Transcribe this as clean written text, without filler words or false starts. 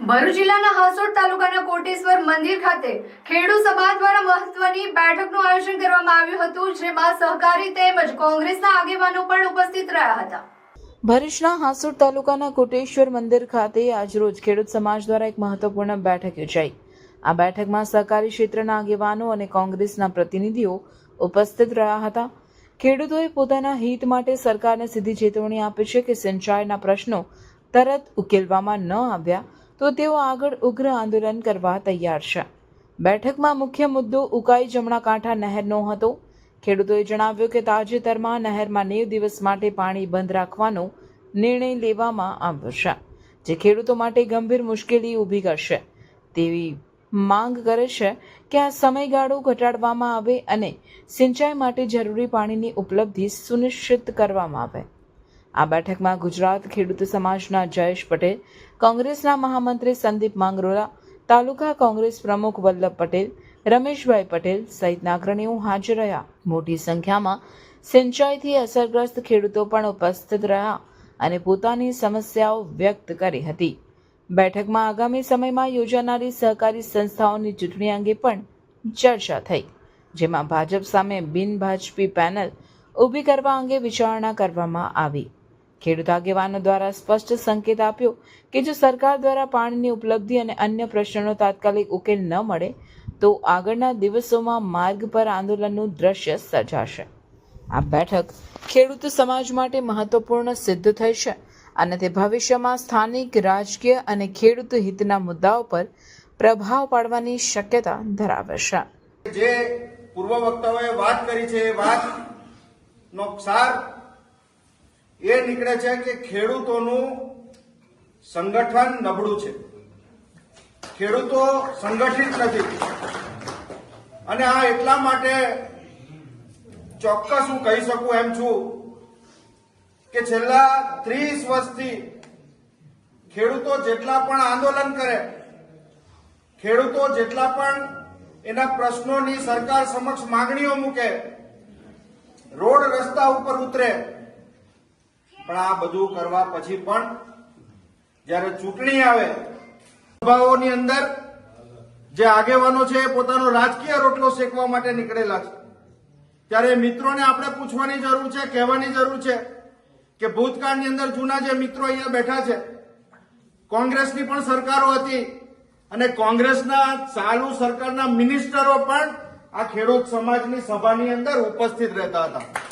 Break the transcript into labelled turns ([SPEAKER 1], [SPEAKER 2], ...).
[SPEAKER 1] ભરૂચ જિલ્લાના હાસોડ તાલુકાના કોટેશ્વર મંદિર ખાતે ખેડૂત સમાજ દ્વારા મહત્વની બેઠકનું આયોજન કરવામાં આવ્યું હતું, જેમાં સહકારી તેમજ કોંગ્રેસના આગેવાનો પણ ઉપસ્થિત રહ્યા હતા.
[SPEAKER 2] ભરૂચના હાસોડ તાલુકાના કોટેશ્વર મંદિર ખાતે આજરોજ ખેડૂત સમાજ દ્વારા એક મહત્વપૂર્ણ બેઠક યોજાઈ. આ બેઠકમાં સહકારી ક્ષેત્રના આગેવાનો અને કોંગ્રેસના પ્રતિનિધિઓ ઉપસ્થિત રહ્યા હતા. ખેડૂતોએ પોતાના હિત માટે સરકારને સીધી ચેતવણી આપી છે કે સિંચાઈના પ્રશ્નો તરત ઉકેલવામાં ન આવ્યા તો તેઓ આગળ ઉગ્ર આંદોલન કરવા તૈયાર છે. બેઠકમાં મુખ્ય મુદ્દો ઉકાઈ જમણા કાંઠા નહેરનો હતો. ખેડૂતોએ જણાવ્યું કે તાજેતરમાં નહેરમાં 90 દિવસ માટે પાણી બંધ રાખવાનો નિર્ણય લેવામાં આવ્યો છે, જે ખેડૂતો માટે ગંભીર મુશ્કેલી ઊભી કરશે. તેવી માંગ કરે છે કે આ સમયગાળો ઘટાડવામાં આવે અને સિંચાઈ માટે જરૂરી પાણીની ઉપલબ્ધિ સુનિશ્ચિત કરવામાં આવે. આ બેઠકમાં ગુજરાત ખેડૂત સમાજના જયેશ પટેલ, કોંગ્રેસના મહામંત્રી સંદીપ માંગરોલા, તાલુકા કોંગ્રેસ પ્રમુખ વલ્લભ પટેલ, રમેશભાઈ પટેલ સહિતના અગ્રણીઓ હાજર રહ્યા. મોટી સંખ્યામાં સિંચાઈથી અસરગ્રસ્ત ખેડૂતો પણ ઉપસ્થિત રહ્યા અને પોતાની સમસ્યાઓ વ્યક્ત કરી હતી. બેઠકમાં આગામી સમયમાં યોજાનારી સહકારી સંસ્થાઓની ચૂંટણી અંગે પણ ચર્ચા થઈ, જેમાં ભાજપ સામે બિનભાજપી પેનલ ઊભી કરવા અંગે વિચારણા કરવામાં આવી. ખેડૂત આગેવાનો દ્વારા સ્પષ્ટ સંકેત આપ્યો કે જો સરકાર દ્વારા પાણીની ઉપલબ્ધિ અને અન્ય પ્રશ્નોનો તાત્કાલિક ઉકેલ ન મળે તો આગળના દિવસોમાં માર્ગ પર આંદોલનનું દ્રશ્ય સર્જાશે. આ બેઠક ખેડૂત સમાજ માટે મહત્વપૂર્ણ સિદ્ધ થઈ છે અને તે ભવિષ્યમાં સ્થાનિક રાજકીય અને ખેડૂત હિતના મુદ્દાઓ પર પ્રભાવ પાડવાની શક્યતા ધરાવે છે.
[SPEAKER 3] જે પૂર્વ વક્તાઓએ વાત કરી છે એ વાતનો સાર એ નીકળે છે કે ખેડૂતોનું સંગઠન નબળું છે, ખેડૂતો સંગઠિત નથી. અને આ એટલા માટે ચોક્કસ હું કહી શકું એમ છું કે છેલ્લા 30 વર્ષથી ખેડૂતો જેટલા પણ આંદોલન કરે, ખેડૂતો જેટલા પણ એના પ્રશ્નોની સરકાર સમક્ષ માંગણીઓ મૂકે, રોડ રસ્તા ઉપર ઉતરે, પણ આ બધું કરવા પછી પણ જ્યારે ચૂંટણી આવે, સભાઓની અંદર જે આગેવાનો છે એ પોતાનો રાજકીય રોટલો શેકવા માટે નીકળેલા છે. ત્યારે મિત્રોને આપણે પૂછવાની જરૂર છે, કહેવાની જરૂર છે કે ભૂતકાળની અંદર જૂના જે મિત્રો અહીંયા બેઠા છે, કોંગ્રેસની પણ સરકારો હતી અને કોંગ્રેસના ચાલુ સરકારના મિનિસ્ટરો પણ આ ખેડૂત સમાજની સભાની અંદર ઉપસ્થિત રહેતા હતા.